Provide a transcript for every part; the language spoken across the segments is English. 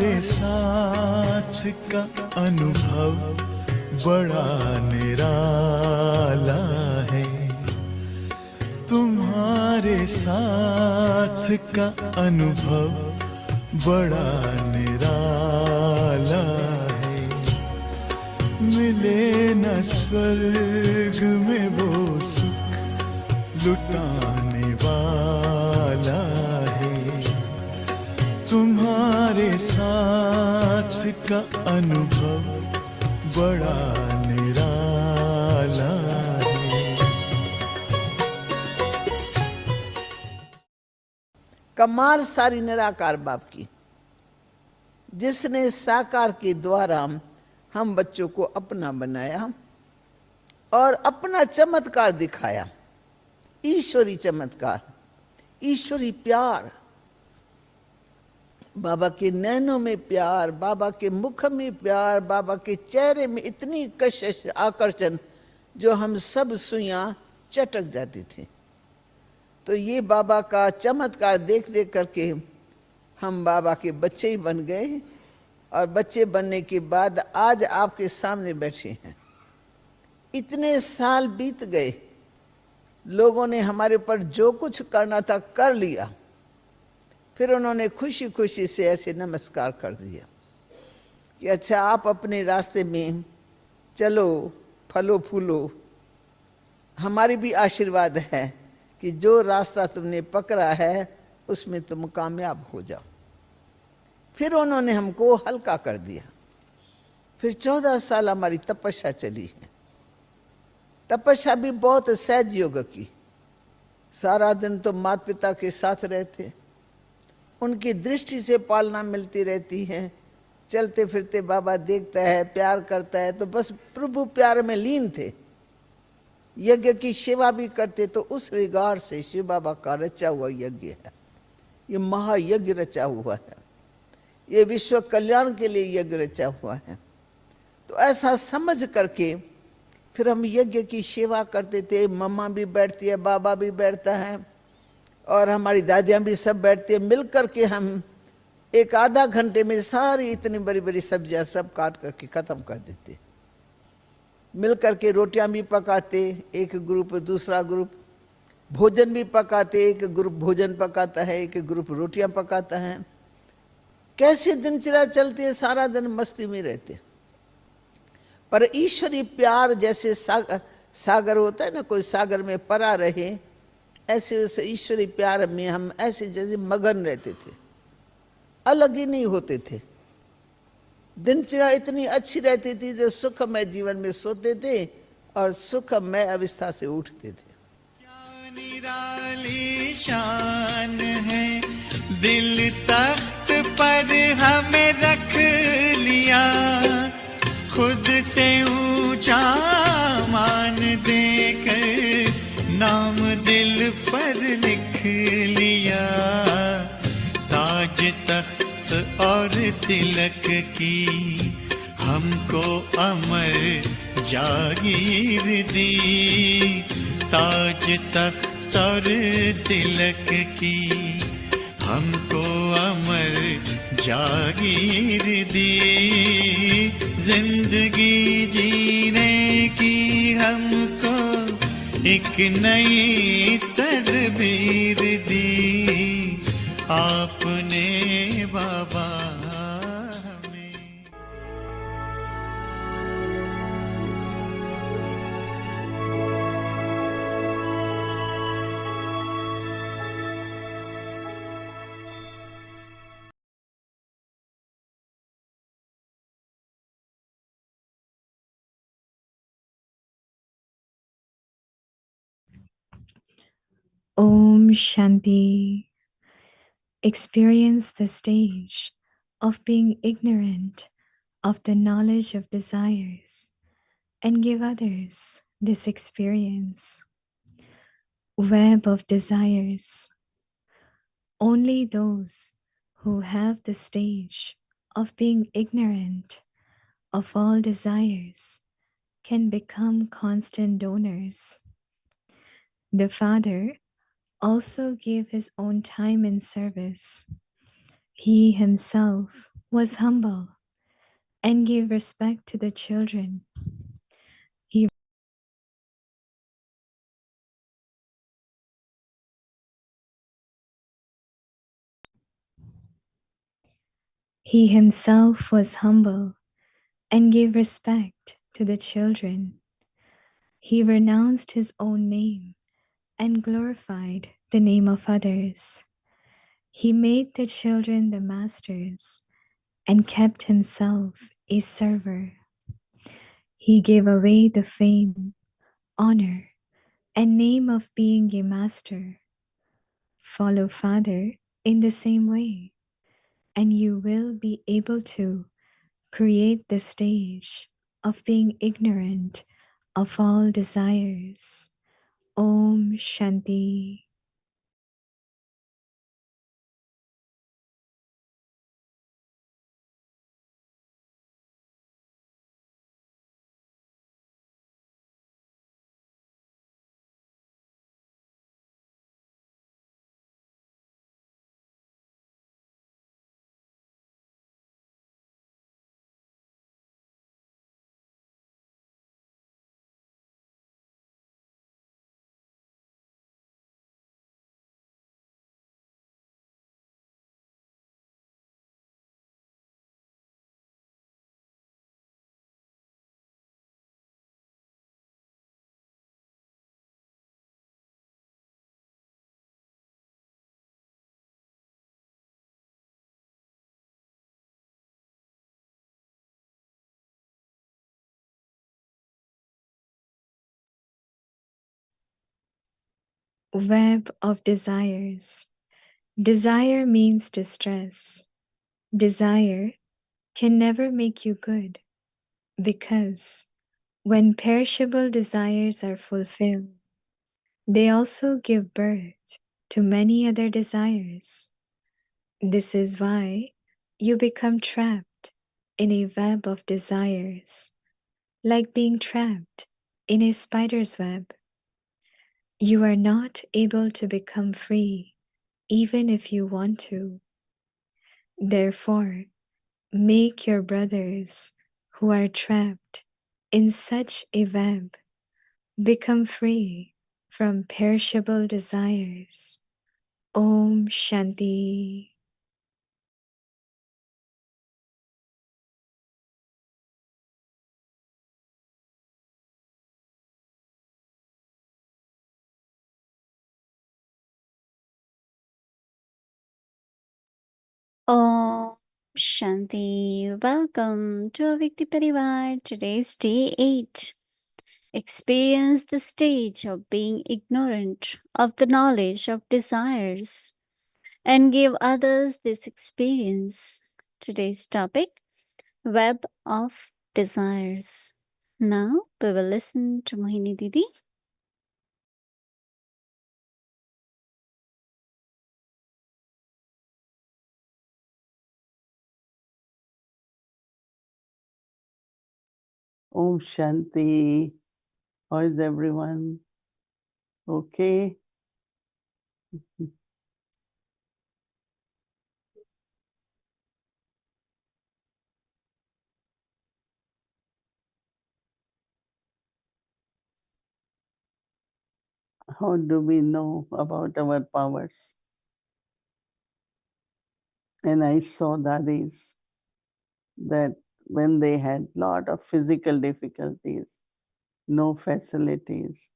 तुम्हारे साथ का अनुभव बड़ा निराला है, तुम्हारे साथ का अनुभव बड़ा निराला है। मिले न स्वर्ग में वो सुख लुटाने वाला है, तुम्हारे साथ का अनुभव बड़ा निराला है। कमाल सारी निराकार बाप की, जिसने साकार के द्वारा हम बच्चों को अपना बनाया और अपना चमत्कार दिखाया। ईश्वरी चमत्कार, ईश्वरी प्यार, बाबा के नैनों में प्यार, बाबा के मुख में प्यार, बाबा के चेहरे में इतनी कशिश आकर्षण जो हम सब सुइयां चटक जाती थी। तो ये बाबा का चमत्कार देख देख करके हम बाबा के बच्चे ही बन गए, और बच्चे बनने के बाद आज आपके सामने बैठे हैं। इतने साल बीत गए, लोगों ने हमारे ऊपर जो कुछ करना था कर लिया, फिर उन्होंने खुशी खुशी से ऐसे नमस्कार कर दिया कि अच्छा आप अपने रास्ते में चलो, फलो फूलो। हमारी भी आशीर्वाद है कि जो रास्ता तुमने पकड़ा है उसमें तुम कामयाब हो जाओ। फिर उन्होंने हमको हल्का कर दिया। फिर 14 साल हमारी तपस्या चली है। तपस्या भी बहुत सहज योग की। सारा दिन तो माता पिता के साथ रहते, उनकी दृष्टि से पालना मिलती रहती है। चलते फिरते बाबा देखता है, प्यार करता है, तो बस प्रभु प्यार में लीन थे। यज्ञ की सेवा भी करते, तो उस रिगार्ड से शिव बाबा का रचा हुआ यज्ञ है। ये महायज्ञ रचा हुआ है, ये विश्व कल्याण के लिए यज्ञ रचा हुआ है। तो ऐसा समझ करके फिर हम यज्ञ की सेवा करते थे। मम्मा भी बैठती है, बाबा भी बैठता है, और हमारी दादियाँ भी सब बैठती है। मिल करके हम एक आधा घंटे में सारी इतनी बड़ी बड़ी सब्जियां सब काट करके ख़त्म कर देते। मिल करके रोटियां भी पकाते, एक ग्रुप दूसरा ग्रुप भोजन भी पकाते, एक ग्रुप भोजन पकाता है, एक ग्रुप रोटियां पकाता है। कैसे दिनचर्या चलती है, सारा दिन मस्ती में रहते। पर ईश्वरी प्यार जैसे सागर होता है ना, कोई सागर में परा रहे, ऐसे उस ईश्वरी प्यार में हम ऐसे जैसे मगन रहते थे, अलग ही नहीं होते थे। दिनचर्या इतनी अच्छी रहती थी जो सुखमय जीवन में सोते थे और सुखमय अवस्था से उठते थे। क्या निराली शान है, दिल तख्त पर हमें रख लिया, खुद से ऊंचा मान देकर नाम दिल पर लिख लिया। ताज तख्त और तिलक की हमको अमर जागीर दी, ताज तख्त और तिलक की हमको अमर जागीर दी। जिंदगी जीने की हमको एक नई तदबीर दी, आपने बाबा हमें। Om Shanti. Experience the stage of being ignorant of the knowledge of desires and give others this experience. Web of desires. Only those who have the stage of being ignorant of all desires can become constant donors. The Father also gave his own time in service. He himself was humble and gave respect to the children. He He himself was humble and gave respect to the children. He renounced his own name and glorified the name of others. He made the children the masters and kept himself a server. He gave away the fame, honor, and name of being a master. Follow Father in the same way, and you will be able to create the stage of being ignorant of all desires. Om Shanti. Web of desires. Desire means distress. Desire can never make you good because when perishable desires are fulfilled, they also give birth to many other desires. This is why you become trapped in a web of desires, like being trapped in a spider's web. You are not able to become free even if you want to. Therefore, make your brothers who are trapped in such a web become free from perishable desires. Om Shanti. Om Shanti. Welcome to Avyakt Parivar. Today's day 8. Experience the stage of being ignorant of the knowledge of desires and give others this experience. Today's topic, Web of Desires. Now we will listen to Mohini Didi. Om Shanti. How is everyone? Okay. How do we know about our powers? And I saw dadis that when they had lot of physical difficulties, no facilities,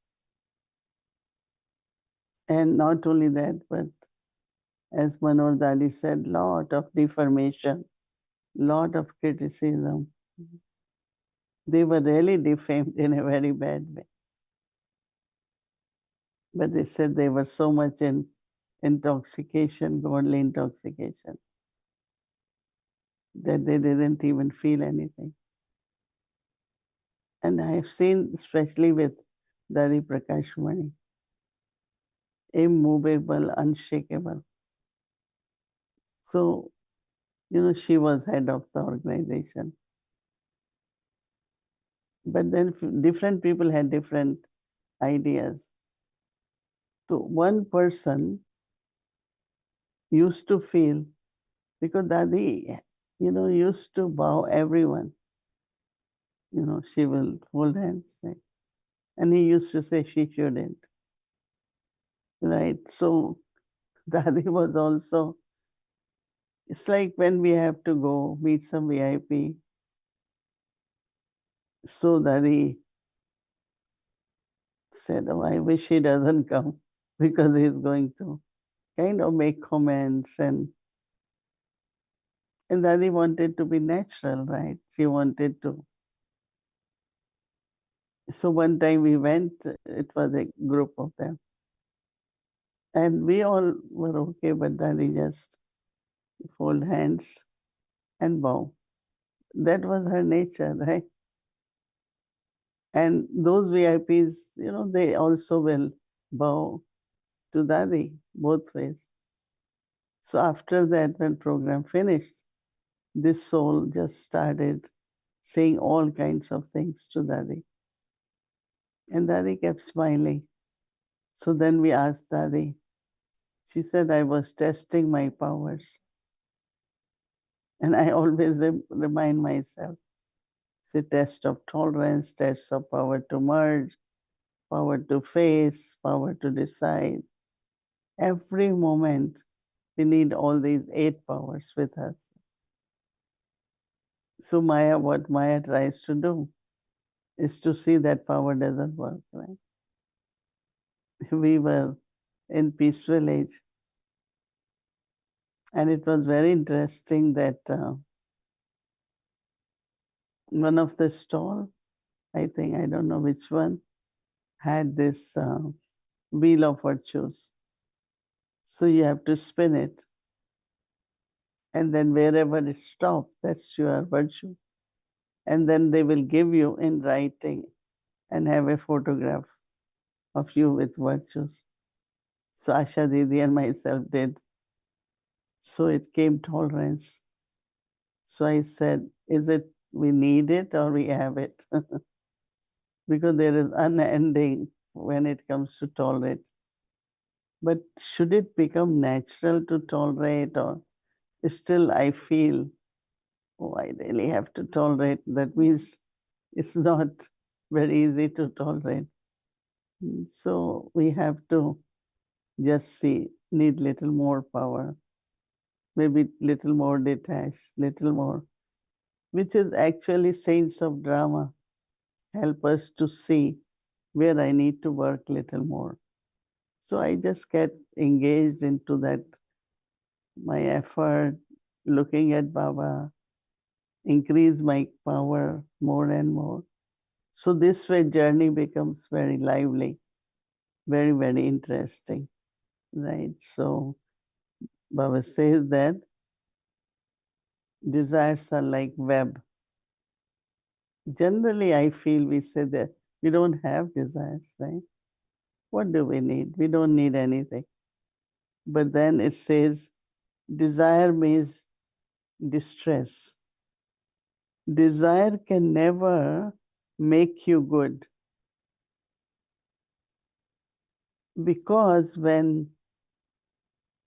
and not only that, but as Manor Dadi said, lot of deformation, lot of criticism. They were really defamed in a very bad way. But they said they were so much in intoxication, godly intoxication, that they didn't even feel anything. And I have seen, especially with Dadi Prakash Mani, immovable, unshakable. So, she was head of the organization. But then different people had different ideas. So one person used to feel, because Dadi used to bow everyone. She will fold hands. And he used to say she shouldn't. Right? So Dadi was also, it's like when we have to go meet some VIP. So Dadi said, oh, I wish he doesn't come because he's going to kind of make comments and Dadi wanted to be natural, right? She wanted to. So one time we went, it was a group of them. And we all were okay, but Dadi just fold hands and bow. That was her nature, right? And those VIPs, they also will bow to Dadi both ways. So after that, when program finished, this soul just started saying all kinds of things to Dadi. And Dadi kept smiling. So then we asked Dadi. She said, I was testing my powers. And I always remind myself, it's a test of tolerance, test of power to merge, power to face, power to decide. Every moment, we need all these 8 powers with us. So what Maya tries to do is to see that power doesn't work, right? We were in Peace Village, and it was very interesting that one of the stall, I think, I don't know which one, had this wheel of virtues. So you have to spin it. And then wherever it stops, that's your virtue. And then they will give you in writing and have a photograph of you with virtues. So Asha Didi and myself did. So it came tolerance. So I said, is it we need it or we have it? Because there is unending when it comes to tolerate. But should it become natural to tolerate, or still I feel, oh, I really have to tolerate? That means it's not very easy to tolerate. So we have to just see, need little more power, maybe little more detached, little more, which is actually saints of drama help us to see where I need to work little more. So I just get engaged into that, my effort, looking at Baba, increase my power more and more. So this way journey becomes very lively, very, very interesting, right? So Baba says that desires are like web. Generally, I feel we say that we don't have desires, right? What do we need? We don't need anything. But then it says desire means distress. Desire can never make you good. Because when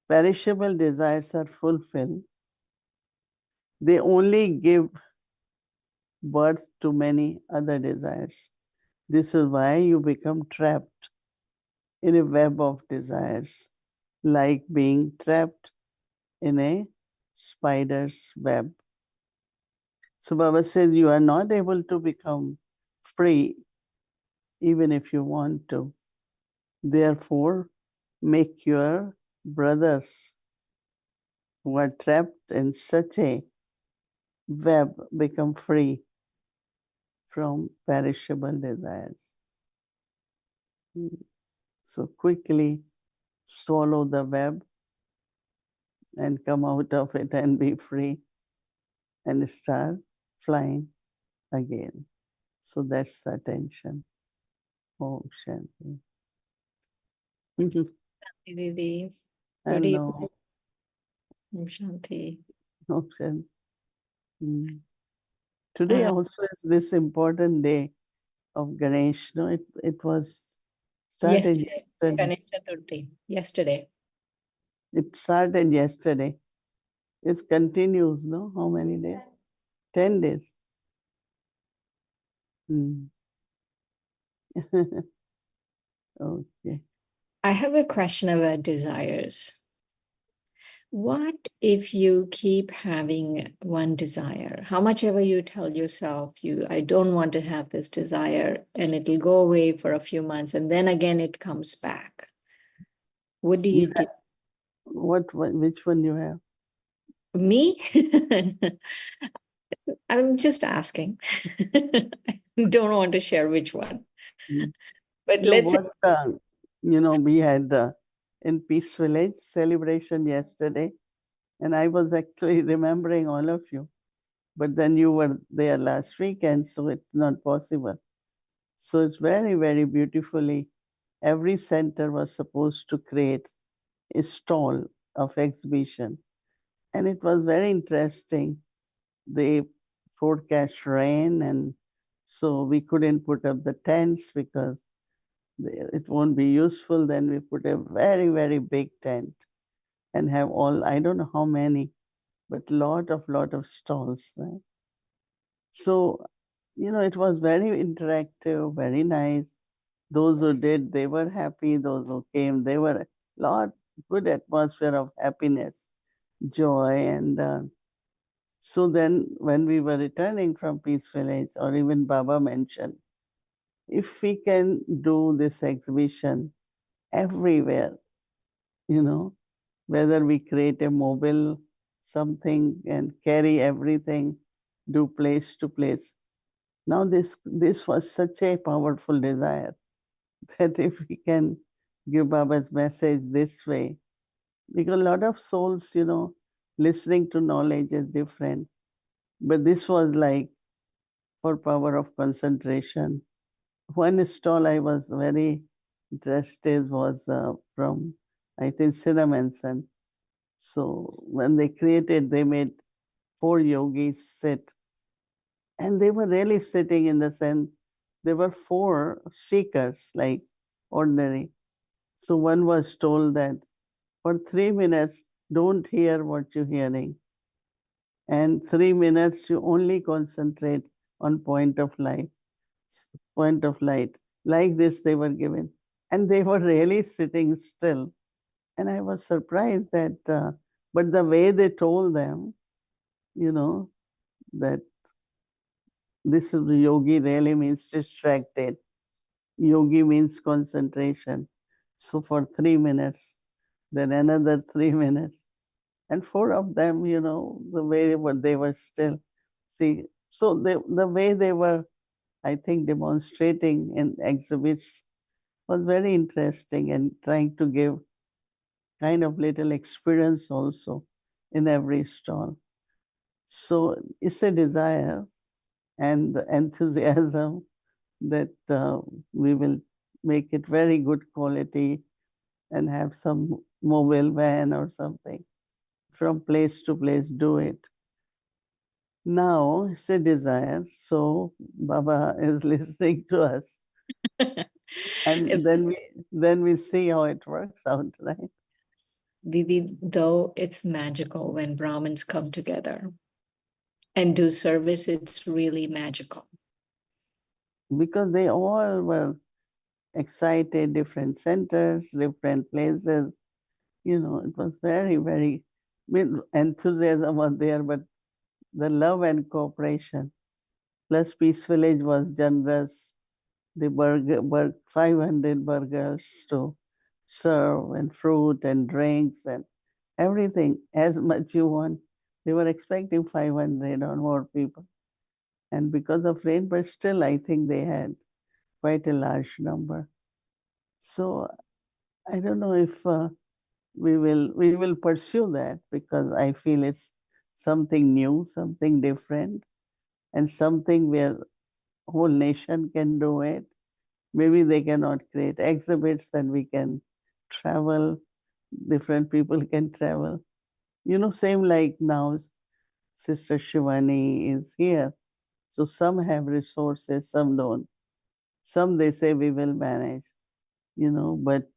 perishable desires are fulfilled, they only give birth to many other desires. This is why you become trapped in a web of desires, like being trapped in a spider's web. So Baba says you are not able to become free even if you want to. Therefore, make your brothers who are trapped in such a web become free from perishable desires. So quickly swallow the web and come out of it and be free and start flying again. So that's the attention. Om Shanti. Didi. I Good know. evening, Shanti. Om Shanti. Today also is this important day of Ganesh. No, it was started Yesterday, yesterday. Ganesh Chaturthi. Yesterday. It started yesterday. It continues, no? How many days? 10 days. Hmm. Okay. I have a question about desires. What if you keep having one desire? How much ever you tell yourself, I don't want to have this desire, and it'll go away for a few months, and then again it comes back. What do you do? Which one you have? Me? I'm just asking. I don't want to share which one. Mm. But No, let's say we had in Peace Village celebration yesterday, and I was actually remembering all of you. But then you were there last weekend, so it's not possible. So it's very, very beautifully. Every center was supposed to create a stall of exhibition. And it was very interesting. They forecast rain, and so we couldn't put up the tents because it won't be useful. Then we put a very, very big tent and have all, I don't know how many, but lot of stalls, right? So, it was very interactive, very nice. Those who did, they were happy. Those who came, they were lot good atmosphere of happiness, joy. And so then when we were returning from Peace Village, or even Baba mentioned, if we can do this exhibition everywhere, whether we create a mobile something and carry everything, do place to place. Now this was such a powerful desire that if we can give Baba's message this way, because a lot of souls, listening to knowledge is different. But this was like for power of concentration. One stall I was very interested was from, I think, Cinnamon Son. So when they created, they made 4 yogis sit. And they were really sitting in the sense, there were 4 seekers, like ordinary. So one was told that for 3 minutes, don't hear what you're hearing. And 3 minutes, you only concentrate on point of light. Point of light. Like this, they were given. And they were really sitting still. And I was surprised that, but the way they told them, that this yogi really means distracted. Yogi means concentration. So for 3 minutes, then another 3 minutes. And 4 of them, the way they were still. See, so the way they were, I think, demonstrating in exhibits was very interesting, and trying to give kind of little experience also in every stall. So it's a desire and the enthusiasm that we will make it very good quality and have some mobile van or something from place to place, do it. Now it's a desire, so Baba is listening to us, and then we see how it works out, right? Didi, though it's magical when Brahmins come together and do service, it's really magical. Because they all were excited, different centers, different places. It was very, very, enthusiasm was there, but the love and cooperation. Plus, Peace Village was generous. The 500 burgers to serve, and fruit and drinks and everything, as much you want. They were expecting 500 or more people. And because of rain, but still, I think they had quite a large number. So I don't know if we will pursue that, because I feel it's something new, something different, and something where whole nation can do it. Maybe they cannot create exhibits, then we can travel, different people can travel. Same like now Sister Shivani is here. So some have resources, some don't. Some they say we will manage, but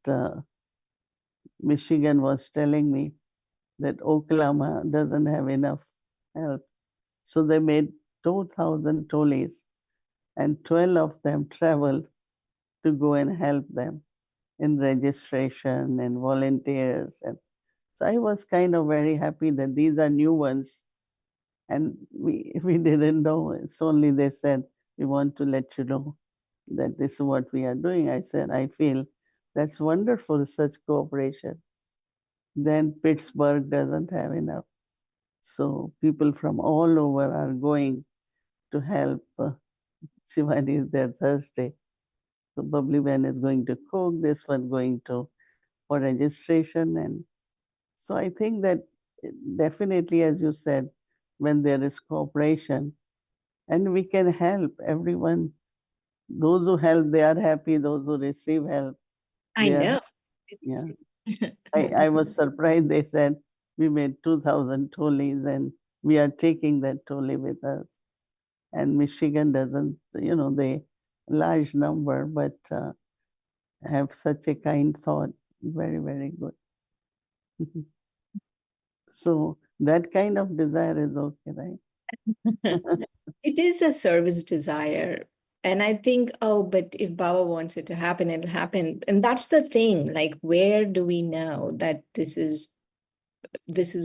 Michigan was telling me that Oklahoma doesn't have enough help. So they made 2,000 tolis, and 12 of them traveled to go and help them in registration and volunteers. And so I was kind of very happy that these are new ones. And we didn't know. It's only they said, we want to let you know that this is what we are doing. I said, I feel that's wonderful, such cooperation. Then Pittsburgh doesn't have enough. So people from all over are going to help. Shivani is there Thursday. So Bubbly Ben is going to cook, this one going to for registration. And so I think that definitely, as you said, when there is cooperation and we can help everyone, those who help, they are happy. Those who receive help, I they are know. yeah. I was surprised. They said we made 2,000 tolis and we are taking that toli with us. And Michigan doesn't, they large number, but have such a kind thought. Very, very good. So that kind of desire is okay, right? It is a service desire. And I think, oh, but if Baba wants it to happen, it'll happen. And that's the thing. Like, where do we know that this is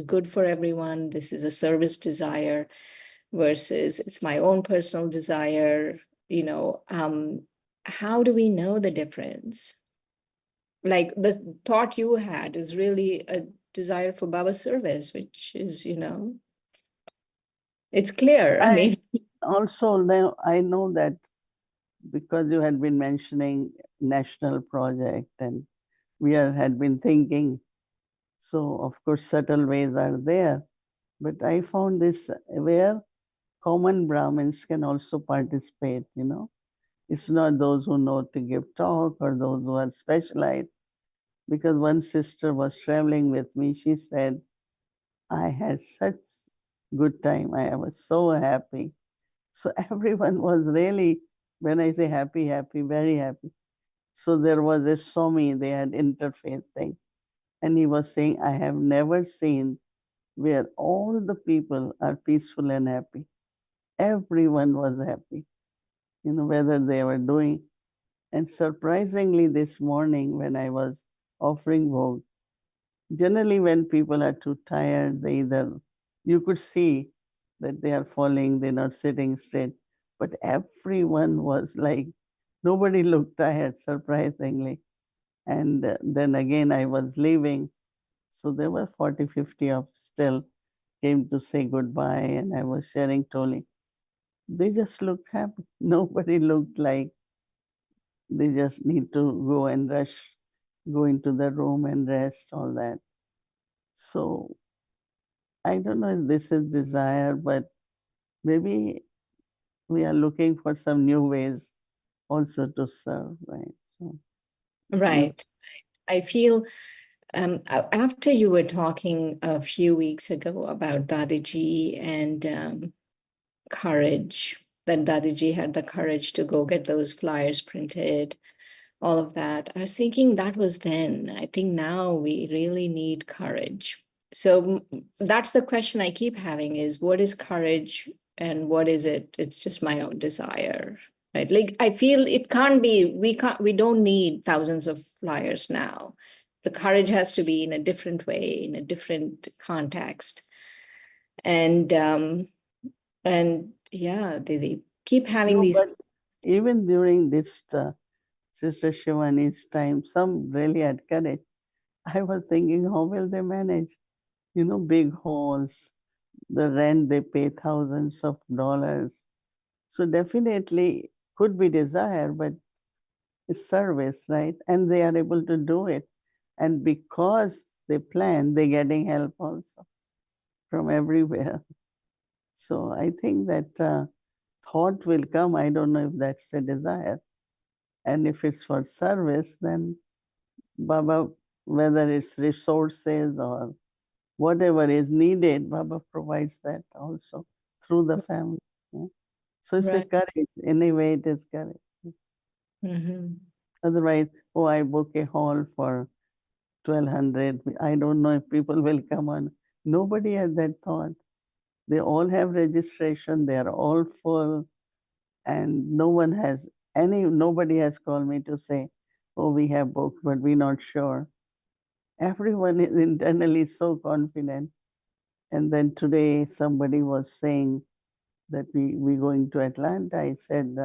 good for everyone? This is a service desire versus it's my own personal desire. How do we know the difference? Like the thought you had is really a desire for Baba's service, which is, it's clear. I mean, Also, now I know that because you had been mentioning national project and had been thinking, so of course subtle ways are there, but I found this where common Brahmins can also participate, It's not those who know to give talk or those who are specialized. Because one sister was traveling with me, she said, I had such good time. I was so happy. So everyone was really, when I say happy, happy, very happy. So there was a Swami, they had interfaith thing. And he was saying, I have never seen where all the people are peaceful and happy. Everyone was happy, whether they were doing. And surprisingly, this morning when I was offering vogue, generally when people are too tired, you could see that they are falling, they're not sitting straight. But everyone was like, nobody looked tired, surprisingly. And then again, I was leaving. So there were 40, 50 of still came to say goodbye. And I was sharing Toli. They just looked happy. Nobody looked like they just need to go and rush, go into the room and rest, all that. So I don't know if this is desire, but maybe we are looking for some new ways also to serve, right? So, right. I feel after you were talking a few weeks ago about Dadiji and courage, that Dadiji had the courage to go get those flyers printed, all of that. I was thinking that was then. I think now we really need courage. So that's the question I keep having is what is courage and what is it? It's just my own desire, right? Like I feel it can't be, we don't need thousands of flyers now. The courage has to be in a different way, in a different context. And yeah, they keep having these. but even during this Sister Shivani's time, some really had courage. I was thinking, how will they manage? Big halls, the rent they pay thousands of dollars. So definitely could be desire, but it's service, right? And they are able to do it. And because they plan, they're getting help also from everywhere. So I think that thought will come. I don't know if that's a desire. And if it's for service, then Baba, whether it's resources or whatever is needed, Baba provides that also through the family. Yeah. So it's a Right. courage. Anyway, it is courage. Mm-hmm. Otherwise, I book a hall for 1,200. I don't know if people will come on Nobody had that thought. They all have registration, they are all full, and nobody has called me to say, oh, we have booked, but we're not sure. Everyone is internally so confident. And then today somebody was saying that we're going to Atlanta. I said,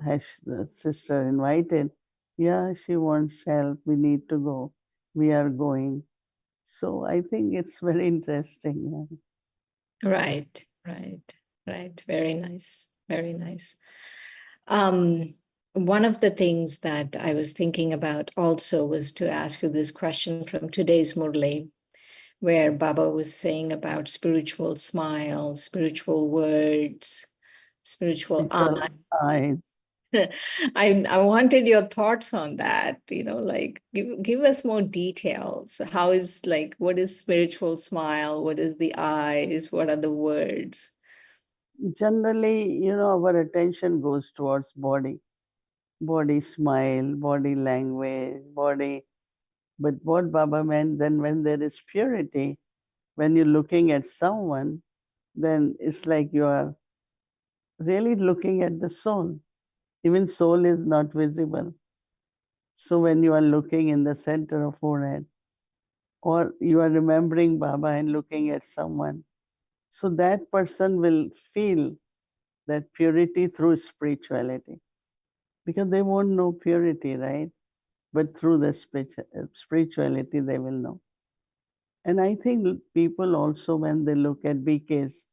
has the sister invited? Yeah, she wants help. We need to go. We are going. So I think it's very interesting. Yeah. Right, right, right. Very nice. Very nice. One of the things that I was thinking about also was to ask you this question from today's Murli, where Baba was saying about spiritual smile, spiritual words, spiritual Spiritual eyes. I wanted your thoughts on that, like give us more details. How is what is spiritual smile? What is the eyes? What are the words? Generally, our attention goes towards body smile, body language, body. But what Baba meant then, when there is purity, when you're looking at someone, then it's like you are really looking at the soul. Even soul is not visible. So when you are looking in the center of forehead, or you are remembering Baba and looking at someone, so that person will feel that purity through spirituality. Because they won't know purity, right? But through the spirituality, they will know. And I think people also, when they look at BKs,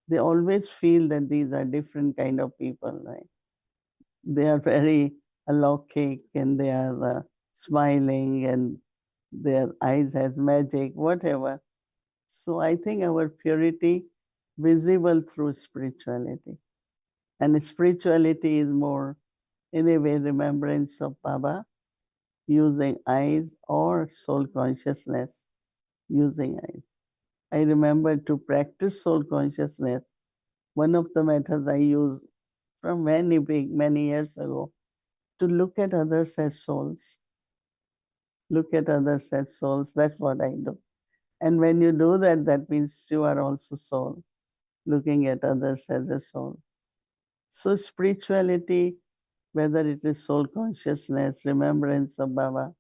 they always feel that these are different kind of people, right? They are very alokik and they are smiling and their eyes has magic, whatever. So I think our purity visible through spirituality. And spirituality is more, in a way, remembrance of Baba using eyes or soul consciousness using eyes. I remember to practice soul consciousness, one of the methods I use from many years ago, to look at others as souls. Look at others as souls. That's what I do. And when you do that, that means you are also soul, looking at others as a soul. So spirituality, whether it is soul consciousness, remembrance of Baba,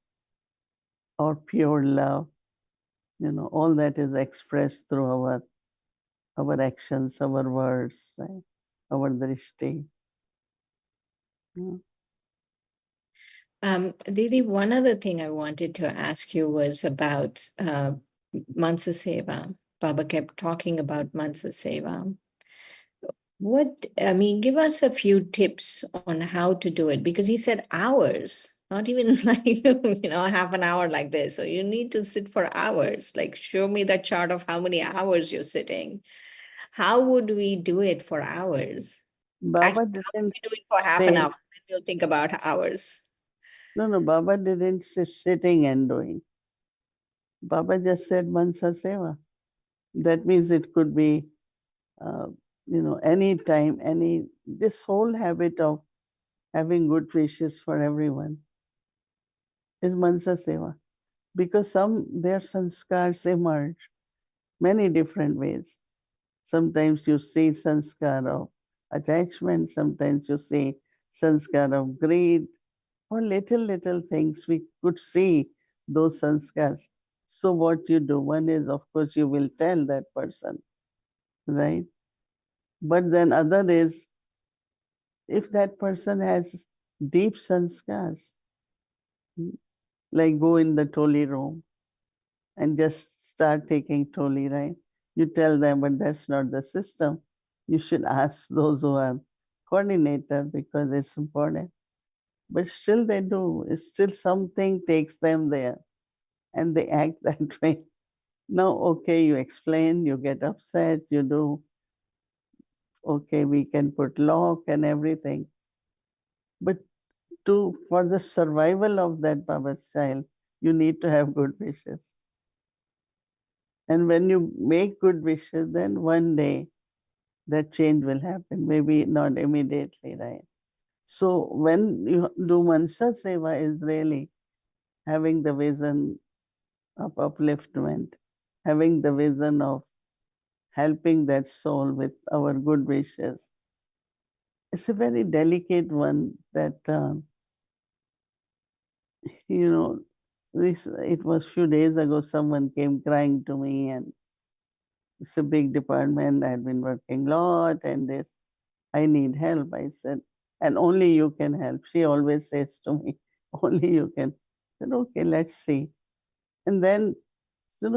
or pure love, all that is expressed through our actions, our words, right? Our drishti. Didi, one other thing I wanted to ask you was about Mansa Seva. Baba kept talking about Mansa Seva. Give us a few tips on how to do it, because he said hours, not even like, half an hour like this. So you need to sit for hours. Like, show me the chart of how many hours you're sitting. How would we do it for hours? Baba Actually, how would didn't we do it for half an say, hour? Then we'll think about hours. no, Baba didn't say sitting and doing. Baba just said Mansa Seva. That means it could be, any time, this whole habit of having good wishes for everyone is Mansa Seva. Because their sanskars emerge many different ways. Sometimes you see sanskar of attachment, sometimes you see sanskar of greed, or little things we could see those sanskars. So what you do, one is, of course, you will tell that person, right? But then other is, if that person has deep sanskars, like go in the Toli room and just start taking Toli, right? You tell them, but that's not the system. You should ask those who are coordinator because it's important. But still they do. It's still something takes them there and they act that way. Now, okay, you explain, you get upset, you do, okay, we can put lock and everything. But for the survival of that Baba's child, you need to have good wishes. And when you make good wishes, then one day that change will happen. Maybe not immediately, right? So when you do Mansa Seva is really having the vision of upliftment, having the vision of helping that soul with our good wishes. It's a very delicate one that, it was few days ago, someone came crying to me, and it's a big department. I had been working a lot and this, I need help. I said, and only you can help. She always says to me, only you can. I said, okay, let's see. And then,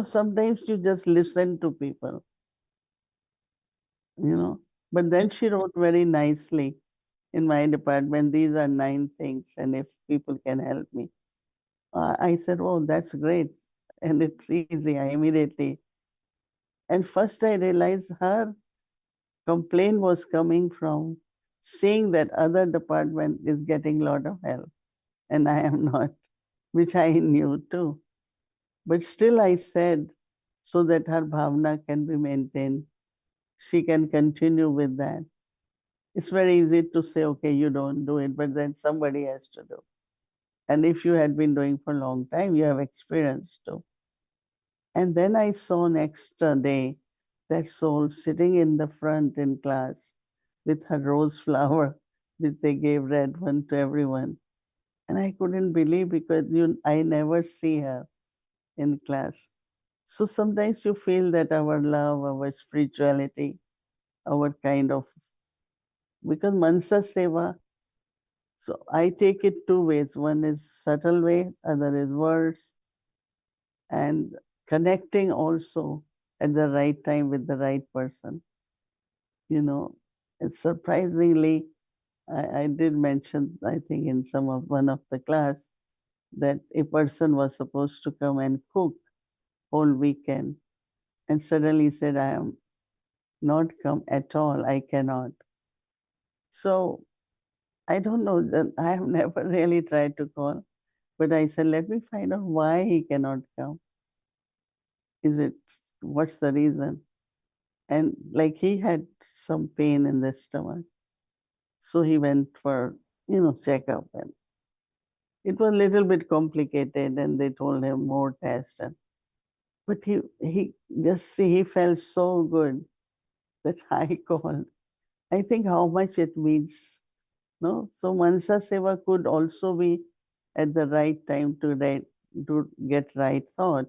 sometimes you just listen to people, But then she wrote very nicely in my department, these are 9 things, and if people can help me. I said, oh, that's great. And it's easy. I immediately. And first I realized her complaint was coming from seeing that other department is getting a lot of help and I am not, which I knew too. But still I said, so that her bhavna can be maintained, she can continue with that. It's very easy to say, okay, you don't do it, but then somebody has to do. And if you had been doing for a long time, you have experience too. And then I saw next day that soul sitting in the front in class with her rose flower, which they gave red one to everyone. And I couldn't believe because I never see her in class. So sometimes you feel that our love, our spirituality, our kind of, because Mansa Seva, so I take it 2 ways. One is subtle way, other is words, and connecting also at the right time with the right person. It's surprisingly, I did mention, I think in one of the class, that a person was supposed to come and cook whole weekend, and suddenly said, I am not come at all, I cannot. So I don't know, that I have never really tried to call, but I said, let me find out why he cannot come. What's the reason? And like he had some pain in the stomach. So he went for, checkup, and it was a little bit complicated, and they told him more tests. But he just see, he felt so good that I called. I think how much it means, no? So Mansa Seva could also be at the right time to get right thought.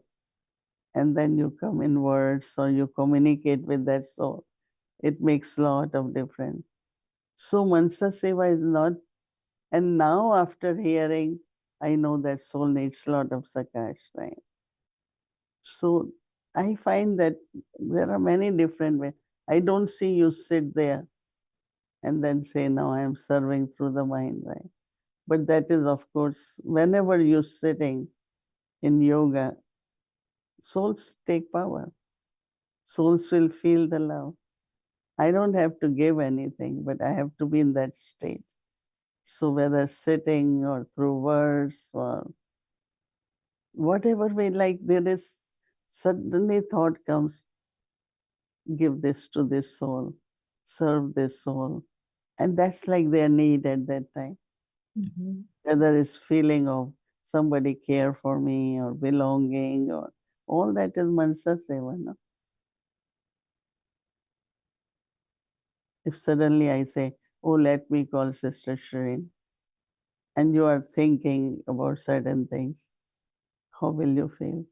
And then you come in words or you communicate with that soul. It makes a lot of difference. So Mansa Seva is not, and now after hearing, I know that soul needs a lot of sakash, right? So I find that there are many different ways. I don't see you sit there and then say, now I am serving through the mind, right? But that is, of course, whenever you're sitting in yoga, souls take power. Souls will feel the love. I don't have to give anything, but I have to be in that state. So whether sitting or through words or whatever way, like there is suddenly thought comes, give this to this soul, serve this soul. And that's like their need at that time. Mhm. Whether it's feeling of somebody care for me or belonging or all that is Mansa Seva. No? If suddenly I say, oh, let me call Sister Shireen, and you are thinking about certain things, how will you feel?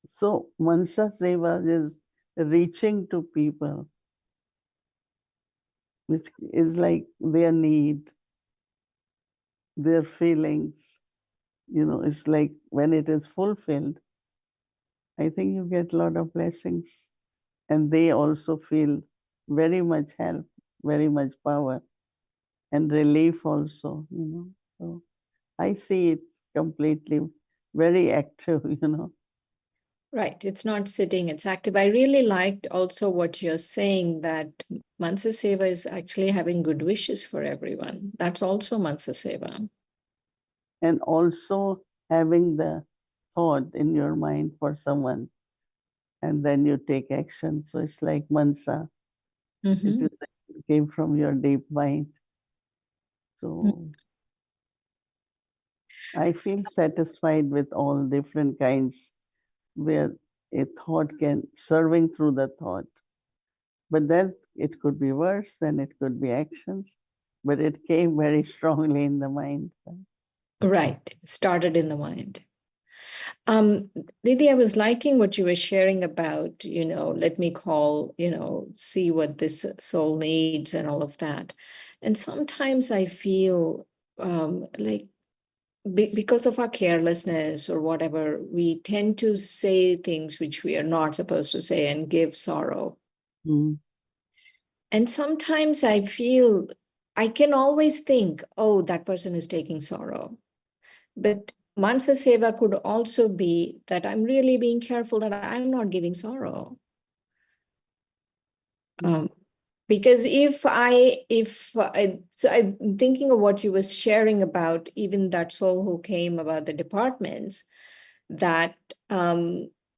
So Mansa Seva is reaching to people, which is like their need, their feelings. It's like when it is fulfilled, I think you get a lot of blessings. And they also feel very much help, very much power, and relief also. So I see it completely very active. Right. It's not sitting, it's active. I really liked also what you're saying, that Mansa Seva is actually having good wishes for everyone. That's also Mansa Seva. And also having the thought in your mind for someone, and then you take action. So it's like Mansa. Mhm. It came from your deep mind. Mm. So I feel satisfied with all different kinds where a thought serving through the thought. But then it could be worse, then it could be actions, but it came very strongly in the mind. Right. Started in the mind. Didi, I was liking what you were sharing about, let me call, see what this soul needs and all of that. And sometimes I feel like because of our carelessness or whatever, we tend to say things which we are not supposed to say and give sorrow. Mm. And sometimes I feel I can always think, oh, that person is taking sorrow. But Mansa Seva could also be that I'm really being careful that I'm not giving sorrow. Because so I'm thinking of what you was sharing about even that soul who came about the departments, that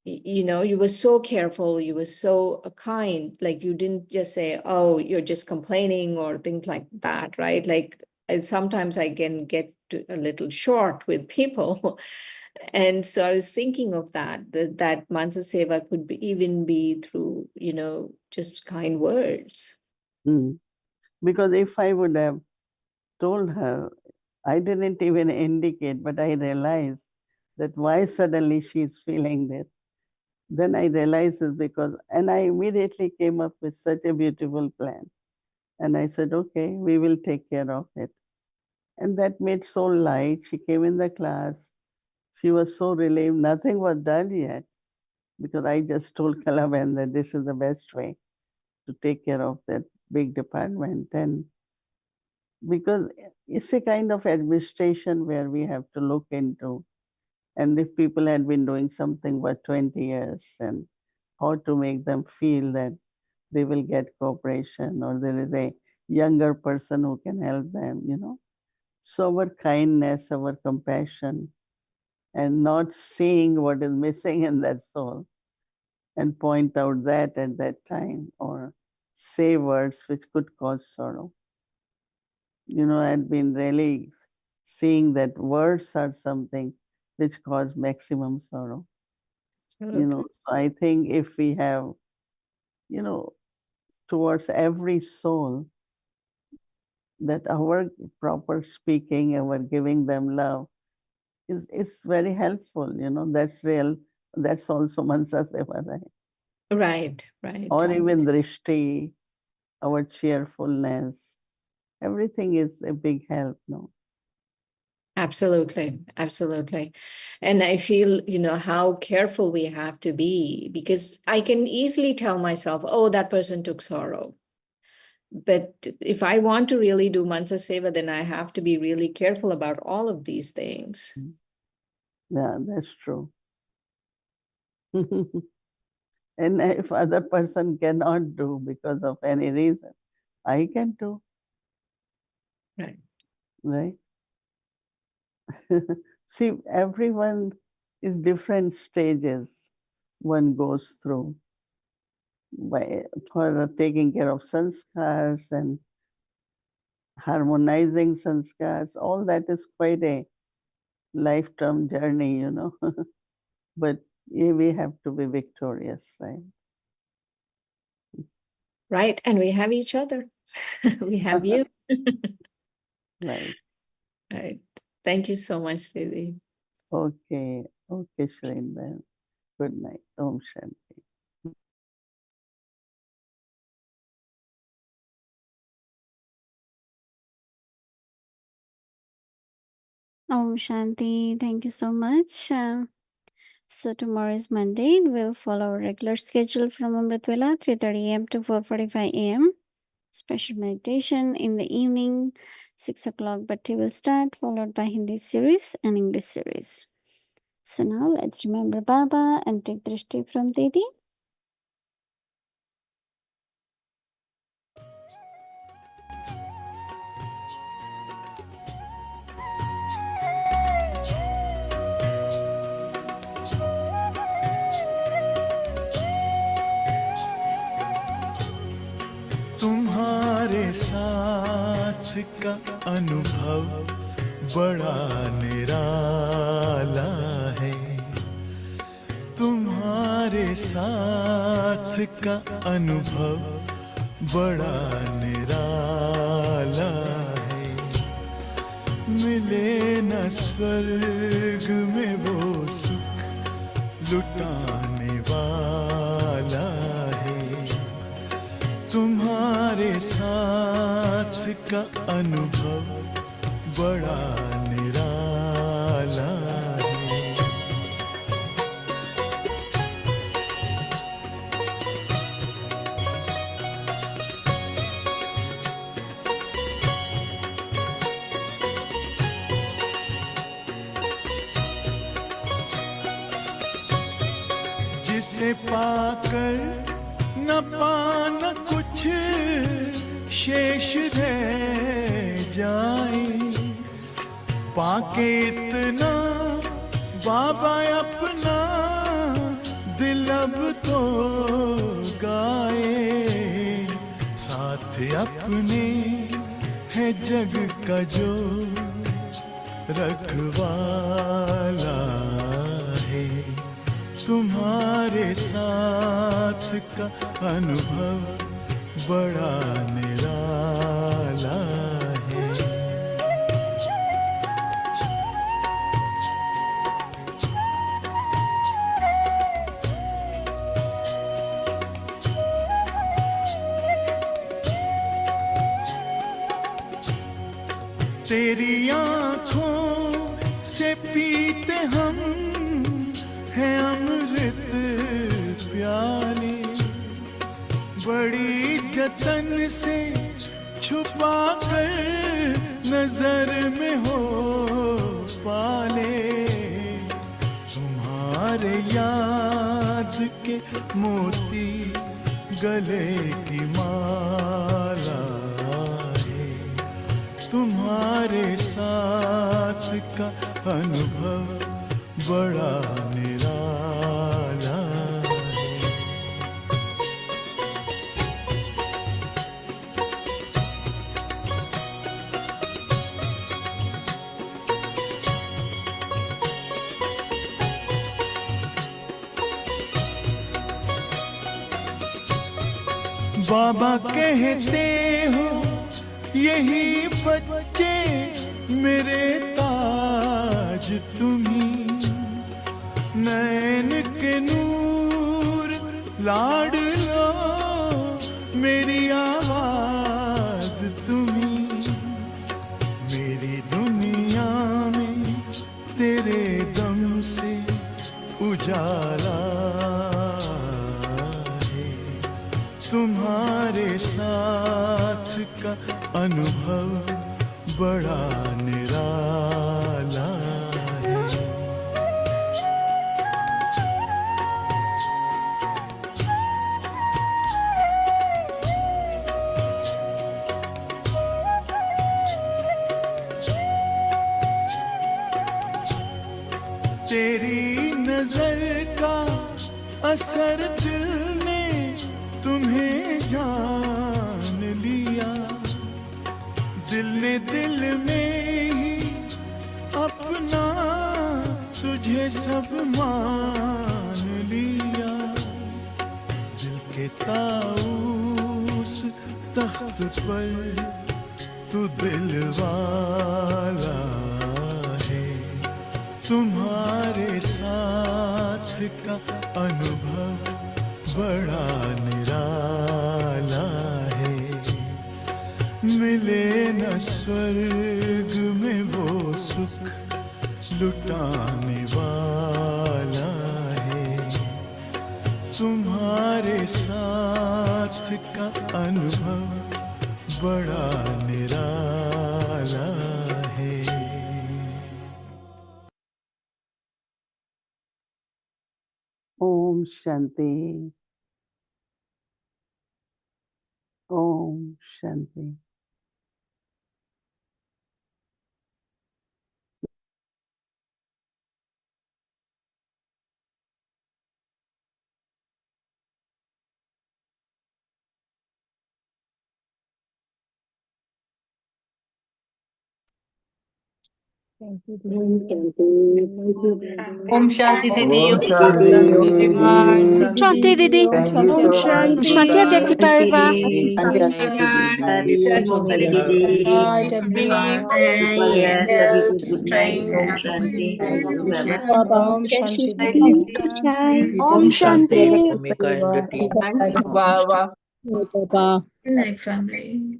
you were so careful, you were so kind, like you didn't just say, oh, you're just complaining or things like that, right? Like sometimes I can get a little short with people. And so I was thinking of that Mansa Seva could even be through, just kind words. Because if I would have told her, I didn't even indicate, but I realized that why suddenly she's feeling that. Then I realized it's because, and I immediately came up with such a beautiful plan. And I said, okay, we will take care of it. And that made so light. She came in the class. She was so relieved. Nothing was done yet because I just told Kalaban that this is the best way to take care of that big department. And because it's a kind of administration where we have to look into, and if people had been doing something for 20 years, and how to make them feel that they will get cooperation or there is a younger person who can help them, So our kindness, our compassion, and not seeing what is missing in that soul and point out that at that time or say words which could cause sorrow. I'd been really seeing that words are something which cause maximum sorrow. So I think if we have, towards every soul, that our proper speaking, our giving them love is very helpful. That's real. That's also Mansa Seva, right? Right. Or even drishti, our cheerfulness. Everything is a big help, no? Absolutely. And I feel, how careful we have to be, because I can easily tell myself, oh, that person took sorrow. But if I want to really do Mansa Seva, then I have to be really careful about all of these things. Yeah, that's true. And if other person cannot do because of any reason, I can do. Right? See, everyone is different stages one goes through for taking care of sanskars and harmonizing sanskars. All that is quite a lifetime journey, But we have to be victorious, right? Right. And we have each other. We have you. Right. Right. Thank you so much, Didi. Okay, Shrin Ben. Good night. Om Shanti. Om Shanti. Thank you so much. So tomorrow is Monday. We'll follow our regular schedule from Amritvela, 3:30 a.m. to 4:45 a.m. Special meditation in the evening, 6 o'clock. Bhakti will start, followed by Hindi series and English series. So now let's remember Baba and take drishti from Didi. तुम्हारे साथ का अनुभव बड़ा निराला है। तुम्हारे तुम्हारे साथ का अनुभव बड़ा निराला है। मिले न स्वर्ग में वो सुख लुटाने वाला है। तुम्हारे साथ का अनुभव बड़ा निराला है। जिसे पाकर न पाना कुछ शेष रह जाए, पाके इतना बाबा अपना दिल अब तो गाए। साथ अपने है जग का जो रखवाला है। तुम्हारे साथ का अनुभव बड़ा निराला है। तेरी आँखों से पीते हम हैं अमृत प्याले। बड़ी जतन से छुपा कर नजर में हो पाले। तुम्हारे याद के मोती गले की माला है। तुम्हारे साथ का अनुभव बड़ा निराला है। बाबा कहते हो यही बच्चे मेरे ताज तुम्ही। नैन के नूर लाड लो मेरी आवाज तुम्ही। मेरी दुनिया में तेरे दम से उजाला है। तुम्हारे साथ का अनुभव बड़ा निराला है। तेरी नजर का असर दिल ने तुम्हें जान लिया। दिल ने दिल में ही अपना तुझे सब मान लिया। दिल के ताऊस तख्त पर तू दिल वाला है। तुम्हारे साथ का अनुभव बड़ा निराला है। मिले न स्वर्ग में वो सुख लुटाने वाला है। तुम्हारे साथ का अनुभव बड़ा निराला है। Om Shanti. Om Shanti. Thank you, Om Shanti Didi, Om Om Shanti. Shanti Didi. Thank you Om so much. Shanti. Shanti Shanti Pariva. Santi Avyakti Didi. Night, everyone. Yes. Om Shanti. Thank you, ma'am. Om Shanti. Om Om Shanti, Shanti. Amika and the team. Wow, wow. Good night, family.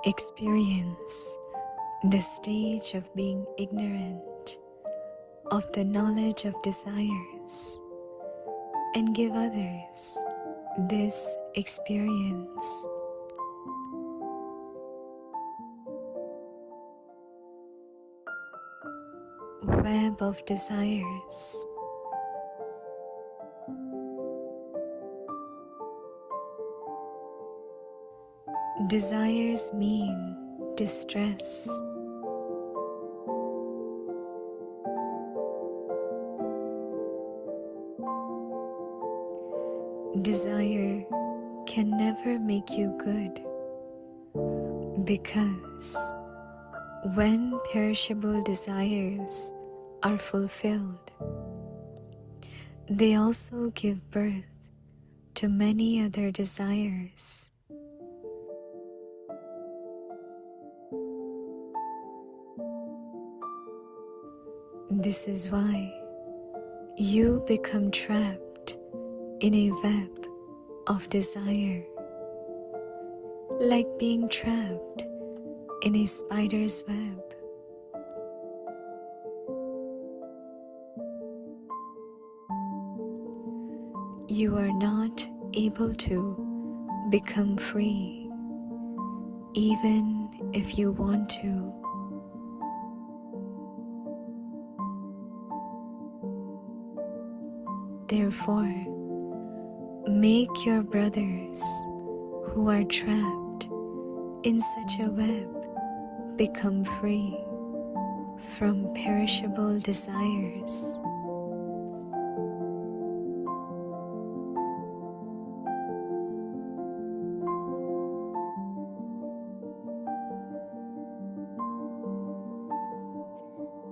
Experience the stage of being ignorant of the knowledge of desires and give others this experience. Web of desires. Desires mean distress. Desire can never make you good, because when perishable desires are fulfilled, they also give birth to many other desires. This is why you become trapped in a web of desire, like being trapped in a spider's web. You are not able to become free, even if you want to. Therefore, make your brothers who are trapped in such a web become free from perishable desires.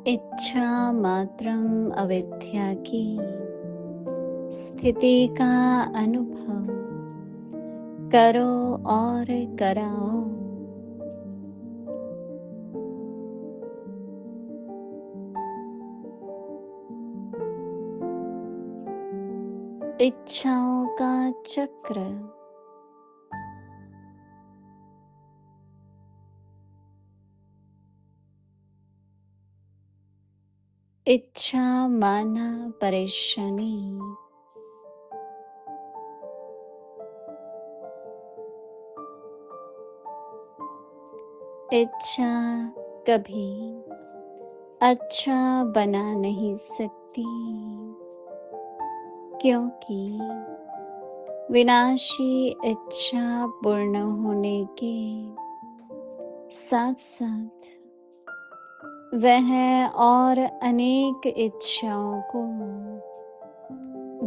इच्छा मात्रम अविद्या की स्थिति का अनुभव करो और कराओ। इच्छाओं का चक्र इच्छा माना परेशानी इच्छा कभी अच्छा बना नहीं सकती, क्योंकि विनाशी इच्छा पूर्ण होने के साथ साथ वह और अनेक इच्छाओं को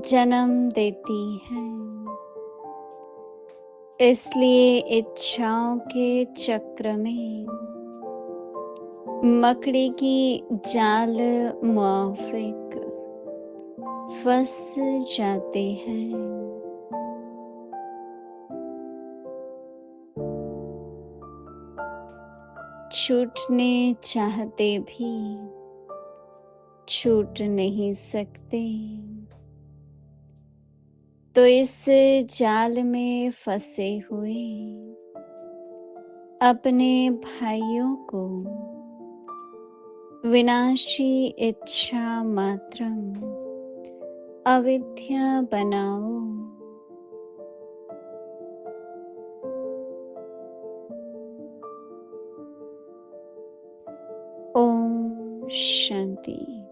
जन्म देती है। इसलिए इच्छाओं के चक्र में मकड़ी की जाल मुआफिक फंस जाते हैं। छूटने चाहते भी छूट नहीं सकते, तो इस जाल में फंसे हुए अपने भाइयों को विनाशी इच्छा मात्रम अविद्या बनाओ। ओम शांति।